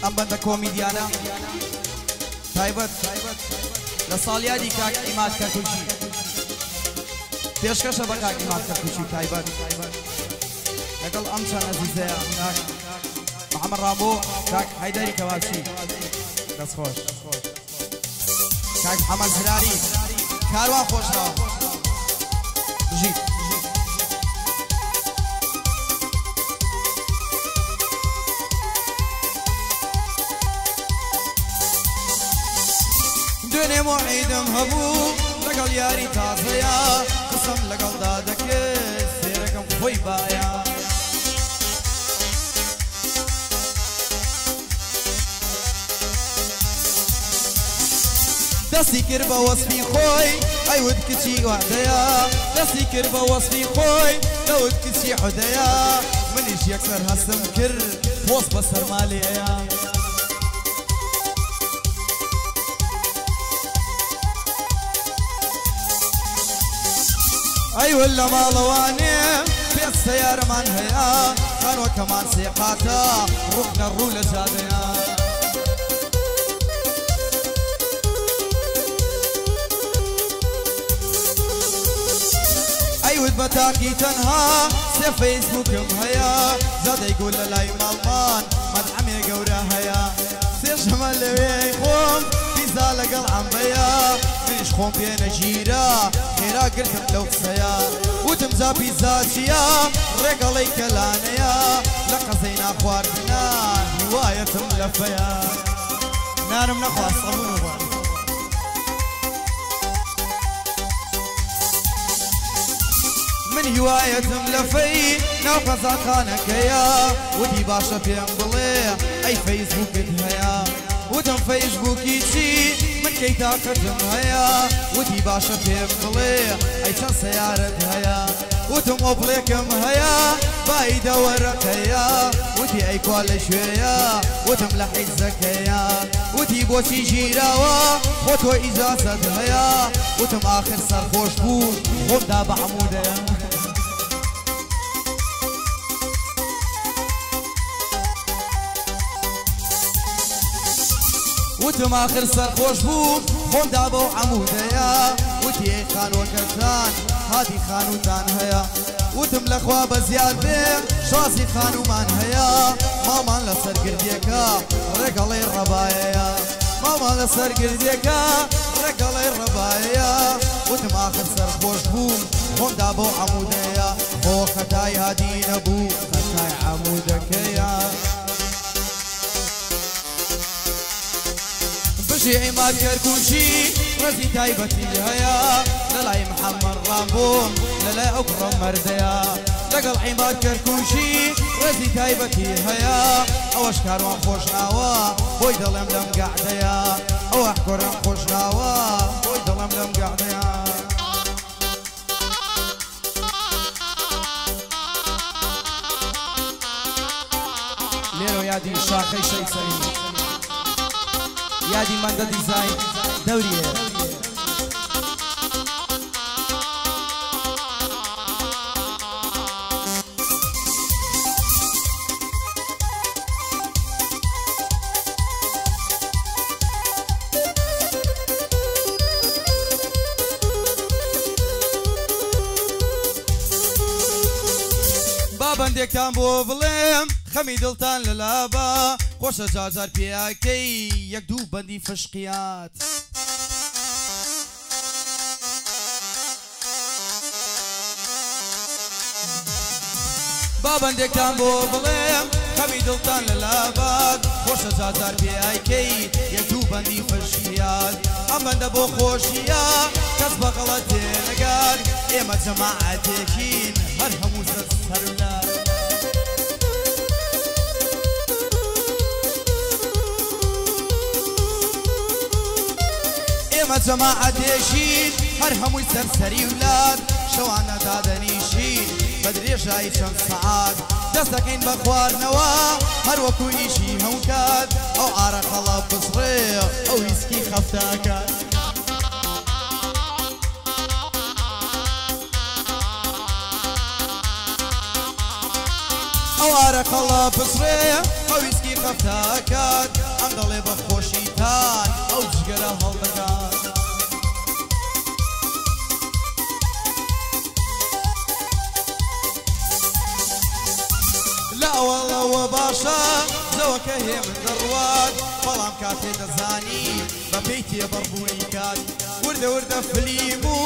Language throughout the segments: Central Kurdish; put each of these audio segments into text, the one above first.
ئەم بەندە کۆمیدیانە تایبەت لە ساڵیادی کاک ئیماد کەرکوچی پێشکەشە بە کاک ئیماد کەرکوچی تایبەت لەگەڵ ئەم چەند ئەزیزەیە کاک محەممەد ڕامبۆ کاک حەیدەری کەواچی دەستخۆش کاک محەممەد زراری کاروان خۆشەوە بژیت دوێنێ مۆعیدم هەبوو لەگەڵ یاری تازەیە قسەم لەگەڵدا دەکرد سێرەکەم خۆی باە دەستی کرد بە وەسفی خۆی ئەیوت کچی وعدەیە دەستی کرد بە وەسفی خۆی دەوت کچی حودەیە منیش یەکسەر هەستم کرد پۆست بە سەرمالێیە ئەیوە لە ماڵەوانێ پێت سەیارەمان هەیە خانوەکەمان سێقاتە ڕوخنە ڕوو لە جادەیە ئەیوت بە تاقی تەنها سێ فەیسبووکم هەیە زادەی گول لە لای ماڵمان مەدعەمێ گەورە هەیە سێشەمە لەوێی خۆم پیزا لەگەڵ عەمبەیە منیش خۆم پێ نەگیرە خێرا گرتم لەو قسەیە وتم جا پیزا چییە ڕێگەڵەی کەلانەیە لە قەزەی ناخواردنە هیوایەتم لە فەیە نانم نەخواست ئەمڕۆ من هیوایەتم لە فەی ناو قەزاخانەکەیە وتی باشە پێم بڵێ ئەی فەیسبووکت هەیە وتم فەیسبووکی چی من کەی تاقەتم هەیە وتی باشە پێم بڵێ ئەی چەند سەیارەت هەیە وتم ئۆپڵێکم هەیە بای دەوەرەکەیە وتی ئەی کوا لەکوێیە وتم لە حیزەکەیە وتی بۆچی ژیراوە خۆ تۆ ئیجازەت هەیە وتم ئاخر سەرخۆش بوو خۆمدا بە عەموودەیە وتم آخر سەرخۆش بوو خۆمدا بەو عەموودەیە وتی ئەی خانووەکەتان هاتی خانووتان هەیە وتم لەخوا بە زیاد بێ شازی خانومان هەیە مامان لە سەرگردیەکە ڕێگەڵەی ڕەبایەیە مامان لە سەرگردیەکە ڕێگەڵەی ڕەبایەیە وتم آخر سەرخۆش بوو خۆمدا بەو عەموودەیە خۆ خەتای هادی نەبوو خەتای عەموودەکەیە بژی ئیماد کەرکوچی ڕەزی تایبەتی هەیە لەلای محەممەد ڕامبۆ لەلای ئەو کوڕە مەردەیە لەگەڵ ئیماد کەرکوچی ڕەزی تایبەتی هەیە ئەوەش کاروان خۆشناوە بۆی دەڵێم لەم گەعدەیە ئەوە کوڕەم خۆشناوە بۆی دەڵێم لەم گەعدەیە لێرە یادی شاخەی شەیسەری یادی مەندە دیزاین دەوریە بابەندێکتان بۆ بڵێم خەمی دڵتان لە لابە خۆشە جاجار پێیاکەی یەک دوو بەندی فشقیات بابەندێکتان بۆ بڵێم خەمی دڵتان لە لابات خۆشە جاجار پێیاکەی یەک دوو بەندی فشقیات ئەم بەندە بۆ خۆشیە کەس بەغەڵەت تێنەگات ئێمە جەماعەتێکین هەر هەموو سەرولات ئێمە جەماعەتێکین هەر هەمووی سەرسەری ولات شەوانە دادەنیشین بە درێژایی چەند سەعات دەست دەکەین بە خواردنەوە هەر وەکو ئیشی هەموو کات ئەو ئارەقەڵە بسڕێ ئەو ویسکی خەفتاکات ئەو ئارەقەڵە بسڕێ ئەو ویسکی خەفتاکات ئەم دەڵێ بە خۆشیتان ئەو جگەرە هەڵدەکات لە ئەوەڵەوە باشە زەوەکە هێ من دەڕوات بەڵام کاتێ دەزانی بە پێی تێبەڕبوونی کات وردە وردە فلیم و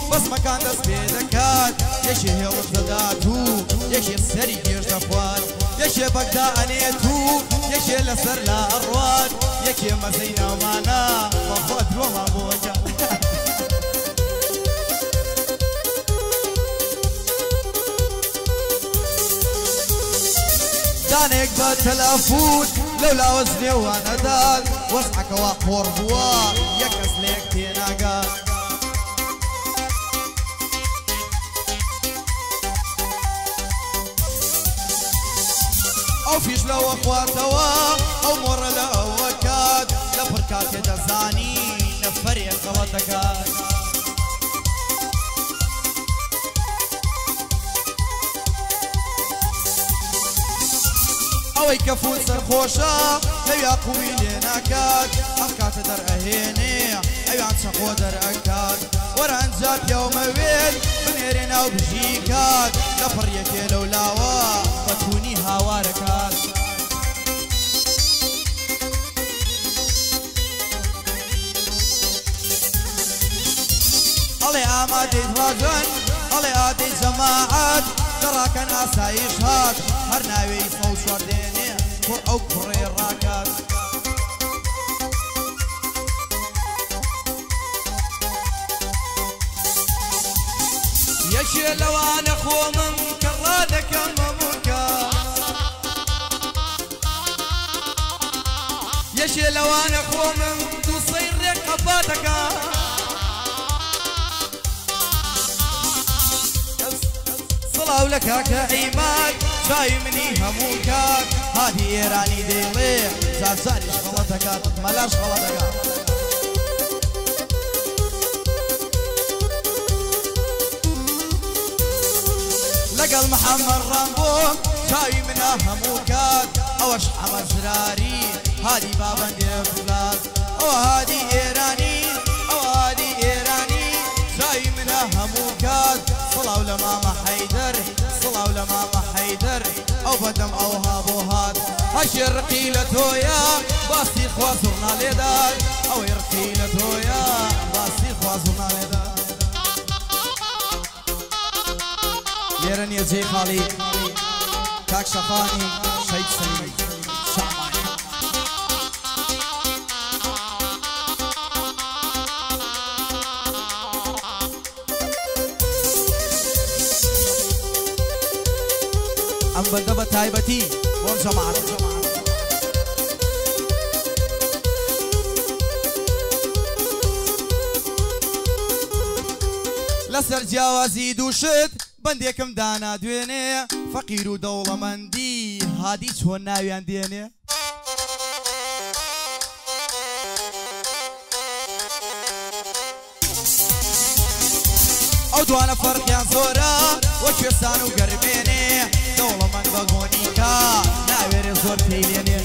بەزمەکان دەست پێ دەکات یەکێ هێڵش دەدات و یەکێ سەری گێژ دەخوات یەکێ بەگدا ئەنێت و یەکێ لەسەر لا ئەڕوات یەکێ مەزەی ناومانە بەخوا درۆما بۆکە دانێک بە تەلەفون لەو لاوە زنێوانەدات وەزعەکەوە قۆڕ بووە یەک کەس لێک تێناگات ئەو فیش لەوە خواتەوە ئەو مۆڕە لە ئەوە کات لە پڕ کاتێ دەزانی نەفەرێک غەڵەت دەکات ئەوەی کەفوت سەرخۆشە لەو یاقووی لێ ناکات ئەم کاتە دەرئەهێنێ ئەویان چەقۆ دەرئەکات وەرە ئەنجا پیاومەوێت بنێرێ ناو بژی کات لە پڕیەکێ لەو لاوە بەتوونی هاوارەکات ئەڵێ ئامادەی ڕاجەن ئەڵێ ئادەی جەماعەت دەڕاکەن ئاسایش هات هەر ناوێی سەو شۆردێنێ کوڕ ئەو کوڕێ ڕاکات یەکێ لەوانە خۆمم کە ڕادەکەم مەمونکە یەکێ لەوانە خۆمم دووسەی ڕێک قەپاتەکە سڵاو لە کاکە عیماد چای منی هەموو کات هادی ئێرانی دەیڵێ جارجاریش غەڵەتەکات مەلاش غەڵەتەکات لەگەڵ محەممەد ڕامبۆم چاوی منە هەموو کات ئەوەش ئەمە زراری هادی بابەندێ بڵات ئەوە هادی ئێرانی ئەوە هادی ئێرانی چاوی منە هەموو کات سڵاو لە مامە حەیدەر سڵاو لە مامە حەیدەر ئەو بەدەم ئەوها بۆ هات هەشێ ڕقی لە تۆیە باسی خوا زوڕنا لێدات ئەوەی ڕقی لە تۆیە باسی خوا زوڕنا لێدات لێرە نییە جێی خاڵی کاک شەفانی شەید سەلیمی شەعبانی ئەم بەندە بە تایبەتی بۆم جەماعەت لەسەر جیاوازی دووشت بەندێکم دانا دوێنێ فەقیر و دەوڵەمەندی هادی چۆن ناویان دێنێ ئەو دوانە فەرقیان زۆرە وە کوێستان و گەرمێنێ دەوڵەمەند بە گۆنیکا ناوێرێ زۆر پێی لێنێ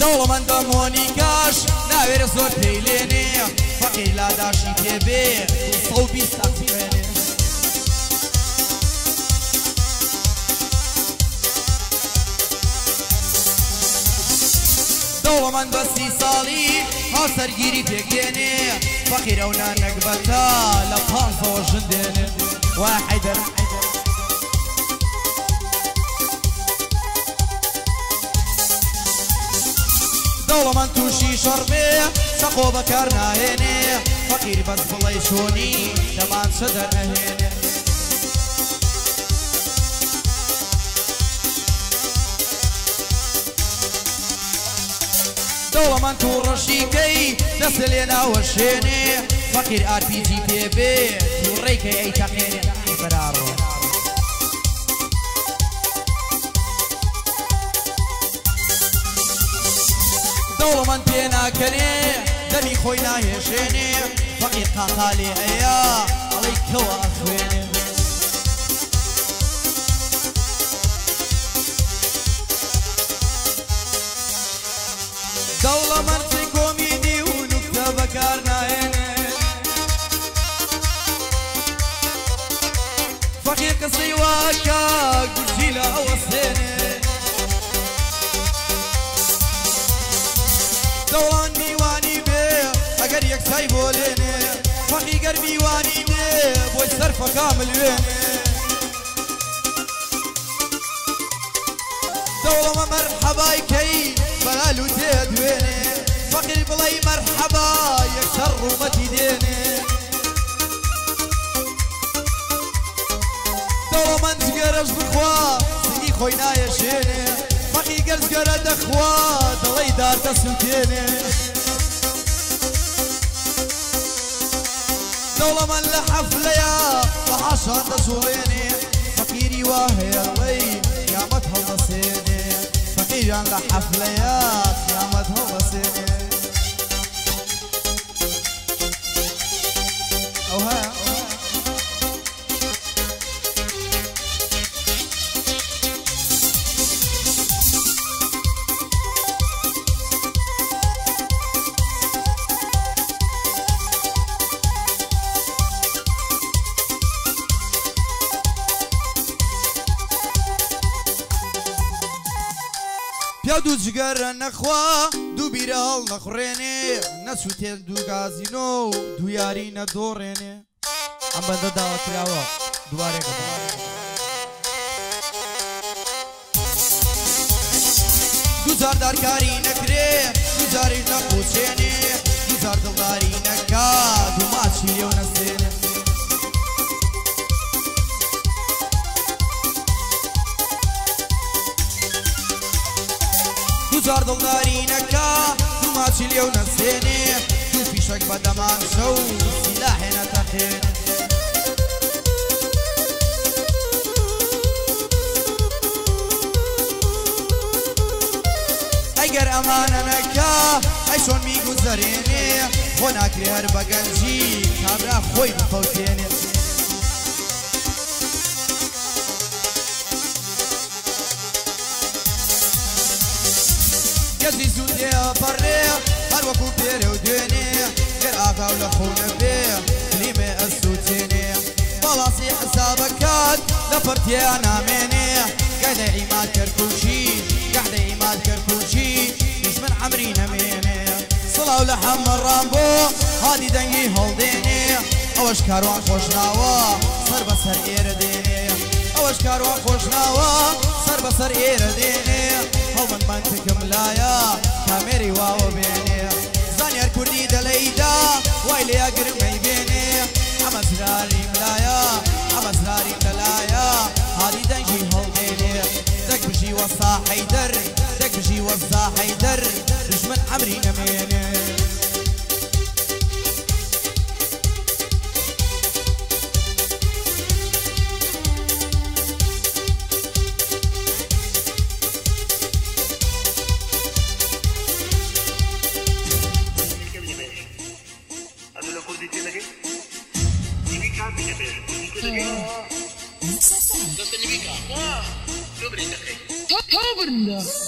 دەوڵەمەندە مۆنیکاش ناوێرە زۆر پێی لێنێ فەقیر لاداشی پێبێ 120 ئەفرێنێ دەوڵەمەند بە 30 ساڵی هاوسەرگیری پێکدێنێ فەقیر ئەو نانەکبەتە لە 500 ژن دێنێ وای حەیدەر دەوڵەمەند تووشی شەڕبێ سەقۆ بەکار ناهێنێ فەقیر بەس بڵێ چۆنی دەمانچە دەرنەهێنێ دەوڵەمەند توو ڕەشیکەی دەستە لێ ناوەشێنێ فەقیر ئارپیجی پێبێ تووڕێکەی ئەی تەقێنێ بەراڕۆ دەوڵەمەند پێ ناکەنێ دەمی خۆی ناهێشێنێ فەقیر قاقالێ ئەیە دڵی کەوا خوێنێ دەوڵەمەندی کۆمیدی و نوکتە بەکار نایێنێ فەقیر قسەی واکە گورجی لە ئەوەستێنێ دەوڵان میوانی بێ ئەگەر یەکسای بۆ لێنێ فەقی گەر میوانی بێ بۆی سەرفەکا ملوێنێ دەوڵەمە مەرحەبای کەی بەلال و تێدوێنێ فەقیر بڵەی مەرحەبا یەکسەر ڕوومەتی دێنێ دەوڵەمەند جگەرەش بخوا سنگی خۆی نایەشێنێ فەقی گەر جگەرە دەخوا دڵەی دارتە سووتێنێ دەوڵەمەند لە حەفلەیە بەحاشان دەسوڵێنێ فەقیری وا هێڵەی قیامەت هەڵدەسێنێ فەقیریان لە حەفلەیە قیامەت هەڵدەسێنێ ئەو هەیە پیا دوو جگەرە نەخوا دوو بیرە هەڵ نەخڕێنێ نەچووتێن دوو گازینۆ و دوو یاری نەدۆڕێنێ ئەم بەندە داوەکراوە دووارێکە دوو جار دارکاری نەکرێ دوو جاری نەقوچێنێ دوو جار دڵداری نەکا دوو ماچی لێو نەسێنێ دوو جار دڵداری نەکا دوو ماچی لێو نەسێنێ دوو فیشەک بە دەمانشە و سیلاحێ نەتەقێنێ ئەگەر ئەمانە نەکا ئەی چۆن میگوزەرێنێ خۆ ناکرێ هەر بە گەنجی کابرا خۆی بخەوتێنێ گەزی زوودێ پەڕێ هەر وەکو پێرە و دوێنێ گەر ئاغاو لە خۆنە بێ کلیمێ ئەسووتێنێ بەڵاسی حسابەکات لە پەرتیا نامێنێ گەدە ئیماد کەرکوچی گەحدە ئیماد کەرکوچی دژمن عەمری نەمێنێ سڵاو لە حەمەڕان بۆ هادی دەنگی هەڵدێنێ ئەوەش کاروان خۆشناوە سەر بەسەر ئێرە دێنێ ئەوەش کاروان خۆشناوە سەر بەسەر ئێرە دێنێ هەڵمن منتکم لایە کامێری واوە بێنێ زانیار کوردی دەلەیدا وای لێیا گرمەی بێنێ ئەمە زراریم لایە ئەمە زراریم لەلایە هادی دەنگی هەڵدێنێ دەک بژی وەستا حەیدەر دەک بژی وەستا حەیدەر دژمن عەمری نەمێنێ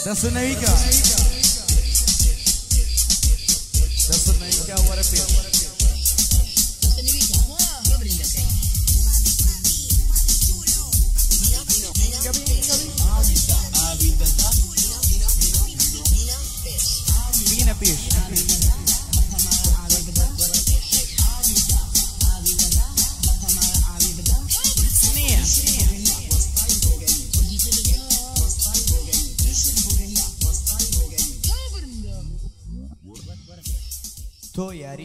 دەستە نەویکە دەستە نەویکە وەرە پێ بینە پێش تو یاری